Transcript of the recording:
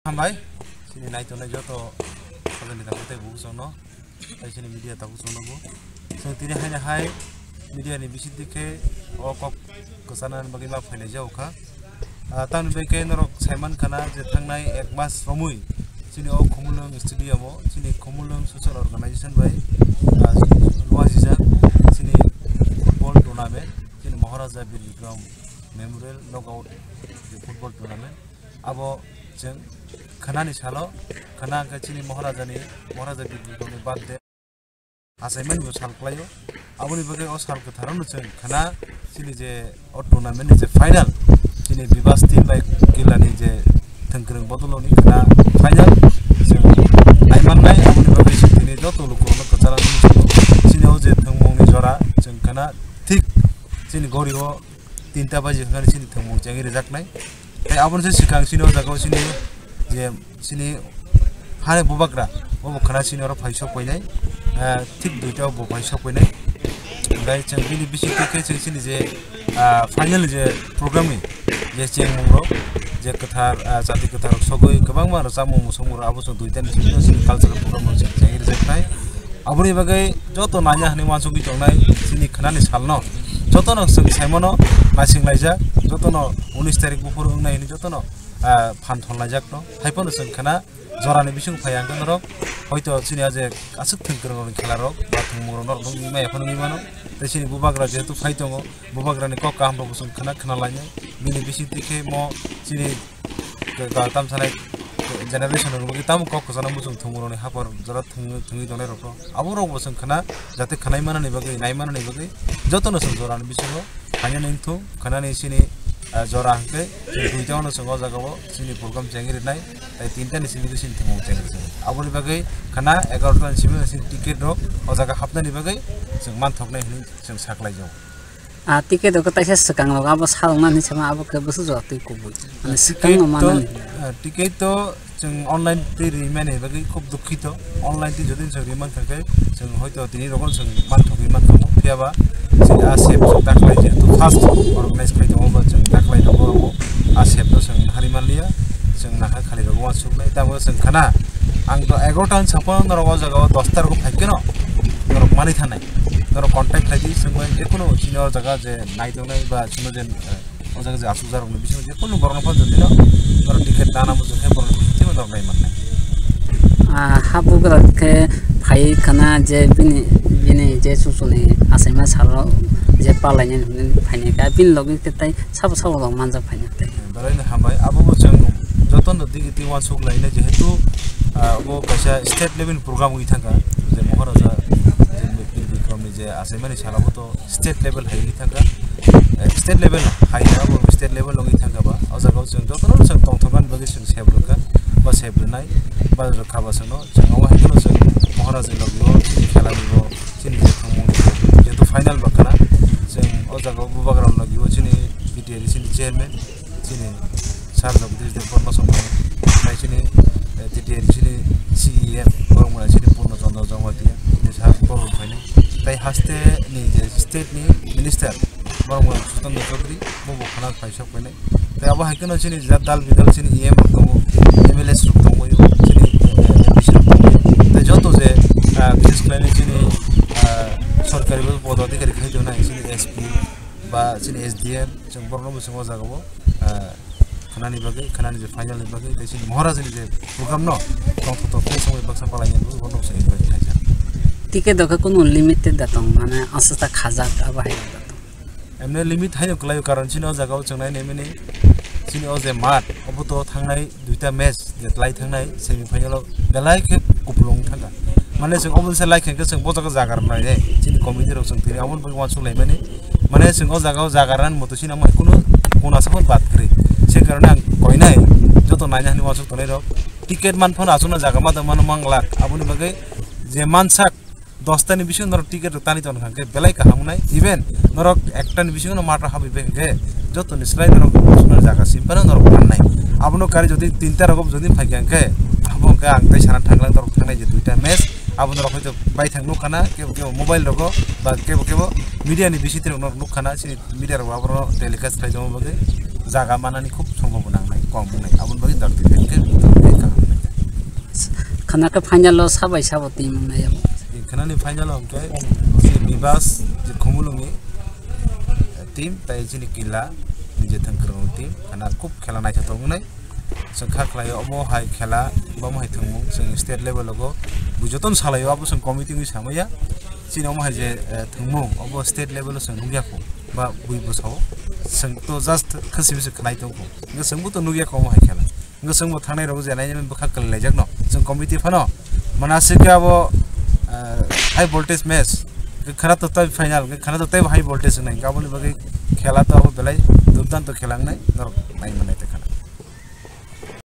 Hambai sini naik to naik joto kalau ni takut teh buku sono, sini media takut sono bu. So tini hanya hai media ni bisit dike kok kesanan bagi map hanya jauh ka. Tahun beke norok Simon kana je tangnai ek mas romui. Sini Komulung studio mo, sini Komulung social organization bai. Luas jisa sini football tournament, sini Maharaja Bir Vikram Memorial Knockout football tournament. Abo jeng khana ni salo khana ka chini Maharaja Bir Vikram ni birthday assignment bo sal klayo aboni bage o sal ka tharano jeng khana sini je o tournament ni je final sini Bibas team bai kilani je thangkreng bodoloni khana final jeng aiman nai aboni bage sini joto loko no kachara ni sini o je thangmong ni jora jeng khana thik sini gori o 3টা baje khana sini thangmong jangi rejak nai tai abon se sikang sini o jago sini je sini hane bubagra o khana sini ro phaisok poinai ঠিক দুইটা পয়সা কইনাই গাই চাংবিনি বিশি থেকে চেংসিনি যে final যে প্রোগ্রামে যে চেংমংro যে কথার জাতি কথার সগৈ गोबां मा জামু মুসমুর আবসং দুইটা নিসিনি কালচারাল প্রোগ্রাম মন চেংইর যেখাই আবনি বাগै যত নাnya হনি মানসুকি জংনাই সিনি খানানি সালনো যতন সং সাইমনো নাসিং লাইজা যতন 19 তারিখ বুফর উংনাই নি যতন ফান থনলাইজাক ন হাইপন সং খানা জরানি বিসং ফায়াঙ্গন রক হয়তো চিনি আজ আসুক থংকরং খেলা রক বা থংমরন রক নং মাই এখন নি মানো তাই চিনি বুবাগ্রা যেহেতু ফাই দङ বুবাগ্রানি কক কাহাম বসং খানা খানা লাইনে বিনি বিসি দিকে ম চিনি তাম সানাय জেনারেশন রক তাম কক জানা বসং থংমরনি হাপর জরা থংই দনে রক আবু রক বসং খানা যাতে খানাই মানানি বাগै নাই মানানি বাগै যতন সং জরানি বিসং হানি नंथु খানানি চিনি jora hangke duita ono songo jagao sini program jengir nai tai 3টা ni sini sini themo jengir aboni bagai khana 11 ta sini sini ticket ro o jaga hapna ni bagai jeng man thoknai hini jeng saklai jaw ticket ko taisa sakang lo abo salna ni sama abo ke busu jo tui ko bui মানে sakang mana ticket to jeng online te remane bagai খুব দুঃখিত online ti jodin jeng reman থাকে jeng hoyto tini rogon jeng man thoki man thomo fiaba sini asep daklai je to first organize kai dong ba jeng daklai dong asep no jeng harimanlia jeng naha khali rogo wasuknai tabo jeng khana ang to 11 ta sapon rogo jaga 10 ta rogo phaikeno norok mani thanai norok contact khai di sangbai jekono senior jaga je nai donai ba sino je o jaga je asu jarong ni bisho jekono borno pa jodino norok ticket dana mo je borno timo dog nai manai habu ke phai khana je bini je susuni asaima saro je palanya phaine ka bin logi te tai sab sab lo manja phaine te daraina hambai abo bo jeng joton digi ti wan suk laine jehetu abo kaisa state level program ui thanga je Maharaja je Vikram ni je asaima ni salabo to state level hai ni thanga state level hai abo state level logi thanga ba ajago jeng joton jeng tongthogan bagi jeng sebruka ba sebrunai ba khaba sano jeng awa hino jeng Maharaja logibo khela nibo sini thangmung jetu final bakana jeng ojago bubagram logibo sini BTR sini chairman sini sarja budish de porno sompai nai sini BTR sini CEM borongmana sini porno chanda jamatia ni sar porno phaine tai haste ni je state ni minister borongmana Sutanda Chaudhary bobo khana phaisok phaine tai abo haikeno sini dal bidal sini EM roktongo MLS roktongo yo sini MP roktongo tai joto je বিশেষ ক্লাইনে sini সরকারি পদাধিকারী খাইতো না sini SP বা sini SDM जों borno bisongo jagao खानानि बागै खानानि जे final नि बागै tai sini Maharaja ni je program no tongtho to samoi baksa palai ni borno sei bai khaja ticket doka kono limited datong mane asata khaja aba hai datong emne limit haino klayo karon sini o jagao jongnai nemini sini o je mat obuto thangnai duita match je lai thangnai semi final belai ke kuplong thanga माने जों अबन से like के जों बजागा जागारनाय रे जिनि committee रक जों तिनि अबन बन वासुलाय माने जों ओ जागाव जागारान मतो सिना मा कुनु कोनासबन बात करे से कारणे आं कइनाय जतो नायना हनि वासु तले रक टिकेट मान फोन आसुना जागा मा मान मंगला आबुनि बगै जे मानसाक 10 तानि बिसु नर टिकेट तानि तन खाके बेलाय का हामुनाय इभेन नरक एकटानि बिसु न माटा हाबिबे के जतो निस्लाय नरक सुना जागा सिम्पन नरक फाननाय आबनो कारि जदि 3टा रकम जदि फाइगांके आबोंके आं तै साना थांलां दरक थांनाय जे दुइटा match abon rok hoyto bai thangnu kana kebo mobile rogo ba kebo media ni bisi tir nok nukana sini media ro abro telecast khai jamu bage jaga manani khub sombobona nai kong bunai abun bagi dar ti ke ka khana ka final lo sabai sabo team na ya khana ni final lo ke si bibas je khumulungi team tai jini kila je thangkrong team khana kup khela nai cha tongunai sengkha khlayo omo hai khela bom hai thangmu seng state level logo bujoton salayo abu seng committee ni samaya sini omo hai je thangmu obo state level seng nugya ko ba bui busaw seng to just khasim se khnai to ko nga seng bu to nugya ko omo hai khela nga seng bo thanai rogo janai men bakha kal lejak no seng committee phano manasik abo high voltage match khana to tai final khana to tai high voltage nai gaboni bagi khela to abo belai durdan to khelang nai nai manai